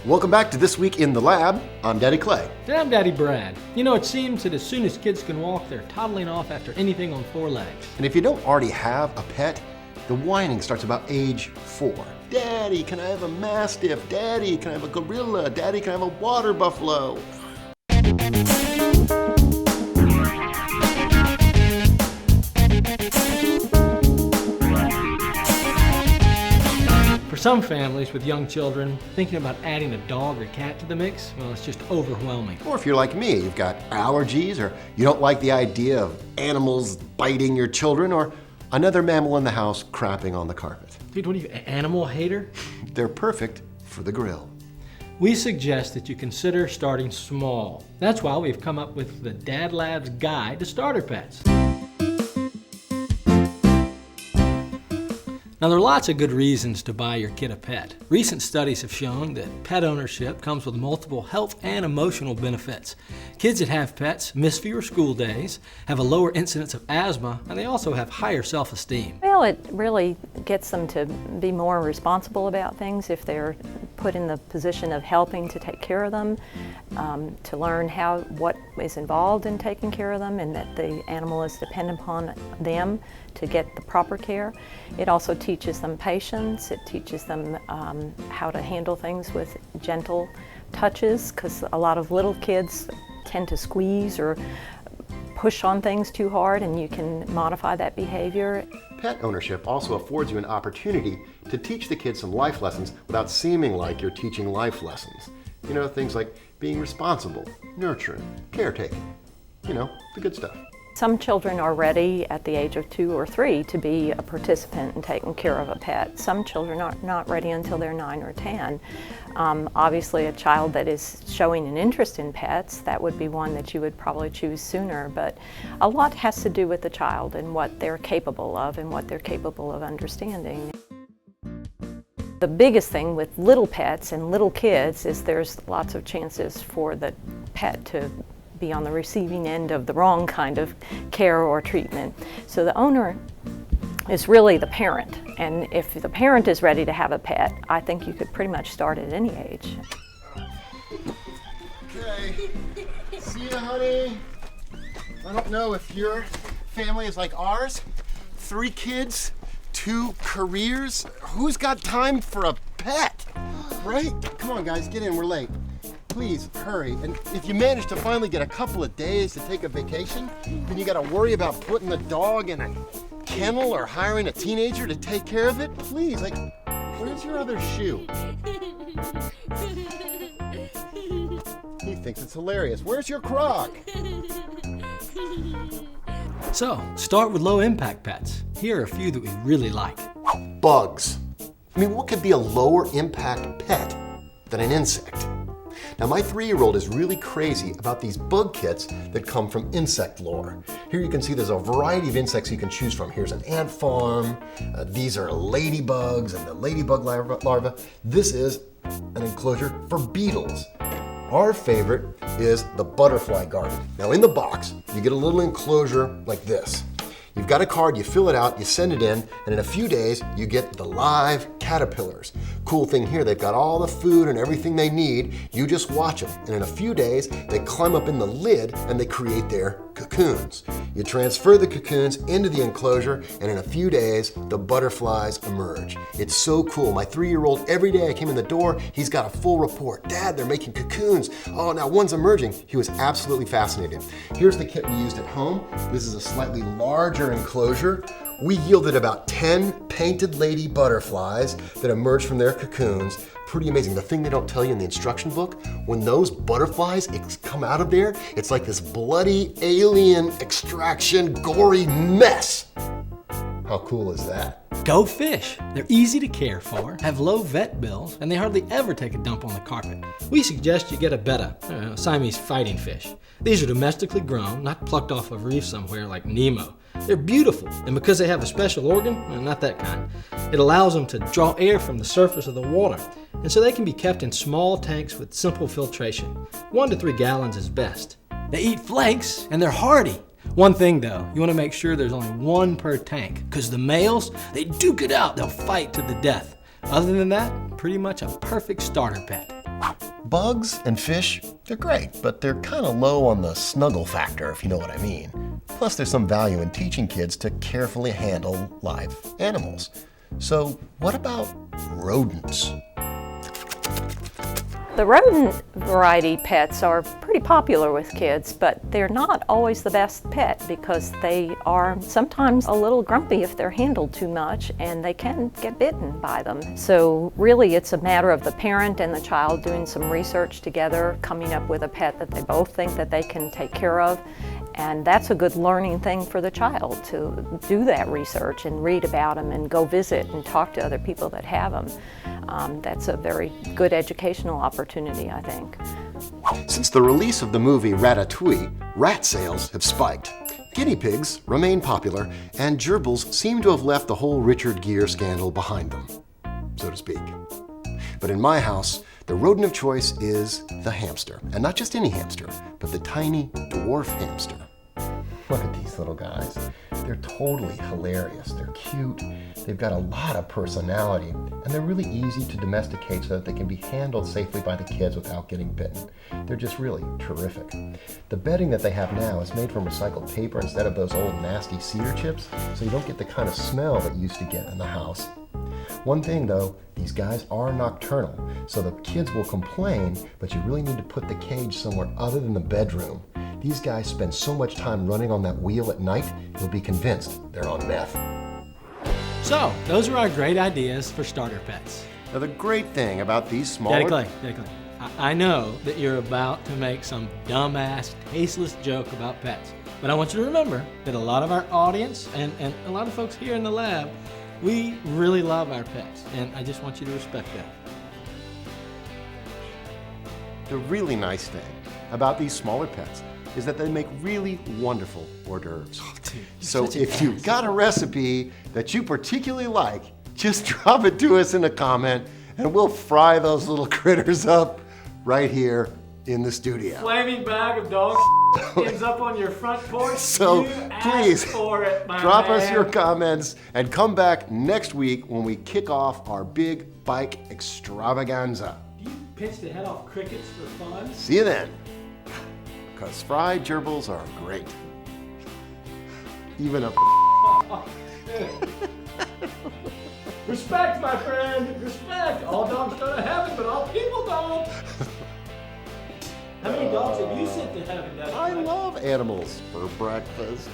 Welcome back to This Week in the Lab. I'm Daddy Clay. And I'm Daddy Brad. You know, it seems that as soon as kids can walk, they're toddling off after anything on 4 legs. And if you don't already have a pet, the whining starts about age 4. Daddy, can I have a Mastiff? Daddy, can I have a gorilla? Daddy, can I have a water buffalo? For some families with young children, thinking about adding a dog or cat to the mix, well, it's just overwhelming. Or if you're like me, you've got allergies, or you don't like the idea of animals biting your children, or another mammal in the house crapping on the carpet. Dude, what are you, an animal hater? They're perfect for the grill. We suggest that you consider starting small. That's why we've come up with the DadLabs Guide to Starter Pets. Now, there are lots of good reasons to buy your kid a pet. Recent studies have shown that pet ownership comes with multiple health and emotional benefits. Kids that have pets miss fewer school days, have a lower incidence of asthma, and they also have higher self-esteem. Well, it really gets them to be more responsible about things if they're put in the position of helping to take care of them, to learn what is involved in taking care of them and that the animal is dependent upon them to get the proper care. It also teaches them patience. It teaches them how to handle things with gentle touches, because a lot of little kids tend to squeeze or push on things too hard, and you can modify that behavior. Pet ownership also affords you an opportunity to teach the kids some life lessons without seeming like you're teaching life lessons. You know, things like being responsible, nurturing, caretaking, you know, the good stuff. Some children are ready at the age of 2 or 3 to be a participant in taking care of a pet. Some children are not ready until they're 9 or 10. Obviously, a child that is showing an interest in pets, that would be one that you would probably choose sooner, but a lot has to do with the child and what they're capable of and what they're capable of understanding. The biggest thing with little pets and little kids is there's lots of chances for the pet to be on the receiving end of the wrong kind of care or treatment. So the owner is really the parent, and if the parent is ready to have a pet, I think you could pretty much start at any age. Okay, see ya, honey. I don't know if your family is like ours. 3 kids, 2 careers. Who's got time for a pet, right? Come on, guys, get in, we're late. Please hurry, and if you manage to finally get a couple of days to take a vacation, then you gotta worry about putting the dog in a kennel or hiring a teenager to take care of it. Please, like, where's your other shoe? He thinks it's hilarious. Where's your crock? So, start with low-impact pets. Here are a few that we really like. Bugs. I mean, what could be a lower impact pet than an insect? Now, my 3-year-old is really crazy about these bug kits that come from Insect Lore. Here you can see there's a variety of insects you can choose from. Here's an ant farm. These are ladybugs and the ladybug larva. This is an enclosure for beetles. Our favorite is the butterfly garden. Now, in the box, you get a little enclosure like this. You've got a card, you fill it out, you send it in, and in a few days, you get the live caterpillars. Cool thing here, they've got all the food and everything they need. You just watch them, and in a few days, they climb up in the lid and they create their cocoons. You transfer the cocoons into the enclosure, and in a few days, the butterflies emerge. It's so cool. My 3-year-old, every day I came in the door, he's got a full report. Dad, they're making cocoons. Oh, now one's emerging. He was absolutely fascinated. Here's the kit we used at home. This is a slightly larger enclosure. We yielded about 10 painted lady butterflies that emerged from their cocoons. Pretty amazing. The thing they don't tell you in the instruction book, when those butterflies come out of there, it's like this bloody alien extraction, gory mess. How cool is that? Go fish. They're easy to care for, have low vet bills, and they hardly ever take a dump on the carpet. We suggest you get a betta, Siamese fighting fish. These are domestically grown, not plucked off a reef somewhere like Nemo. They're beautiful, and because they have a special organ, well, not that kind, it allows them to draw air from the surface of the water, and so they can be kept in small tanks with simple filtration. 1 to 3 gallons is best. They eat flakes, and they're hardy. One thing though, you want to make sure there's only 1 per tank, because the males, they duke it out, they'll fight to the death. Other than that, pretty much a perfect starter pet. Bugs and fish, they're great, but they're kind of low on the snuggle factor, if you know what I mean. Plus, there's some value in teaching kids to carefully handle live animals. So, what about rodents? The rodent variety pets are pretty popular with kids, but they're not always the best pet because they are sometimes a little grumpy if they're handled too much, and they can get bitten by them. So really it's a matter of the parent and the child doing some research together, coming up with a pet that they both think that they can take care of. And that's a good learning thing for the child, to do that research and read about them and go visit and talk to other people that have them. That's a very good educational opportunity, I think. Since the release of the movie Ratatouille, rat sales have spiked. Guinea pigs remain popular, and gerbils seem to have left the whole Richard Gere scandal behind them, so to speak. But in my house, the rodent of choice is the hamster. And not just any hamster, but the tiny dwarf hamster. Look at these little guys. They're totally hilarious. They're cute. They've got a lot of personality. And they're really easy to domesticate so that they can be handled safely by the kids without getting bitten. They're just really terrific. The bedding that they have now is made from recycled paper instead of those old nasty cedar chips, so you don't get the kind of smell that you used to get in the house. One thing though, these guys are nocturnal, so the kids will complain, but you really need to put the cage somewhere other than the bedroom. These guys spend so much time running on that wheel at night, you'll be convinced they're on meth. So, those are our great ideas for starter pets. Now the great thing about these smaller... Daddy Clay, I know that you're about to make some dumbass, tasteless joke about pets, but I want you to remember that a lot of our audience and a lot of folks here in the lab, we really love our pets, and I just want you to respect that. The really nice thing about these smaller pets is that they make really wonderful hors d'oeuvres. Oh, dude, So if you've got a recipe that you particularly like, just drop it to us in a comment and we'll fry those little critters up right here in the studio. Flaming bag of dog ends up on your front porch. So please for it, drop us your comments and come back next week when we kick off our big bike extravaganza. Do you pitch the head off crickets for fun? See you then. Because fried gerbils are great. Even a... Respect, my friend, respect. All dogs go to heaven, but all people don't. How many dogs have you sent to heaven, Daddy? I love animals for breakfast.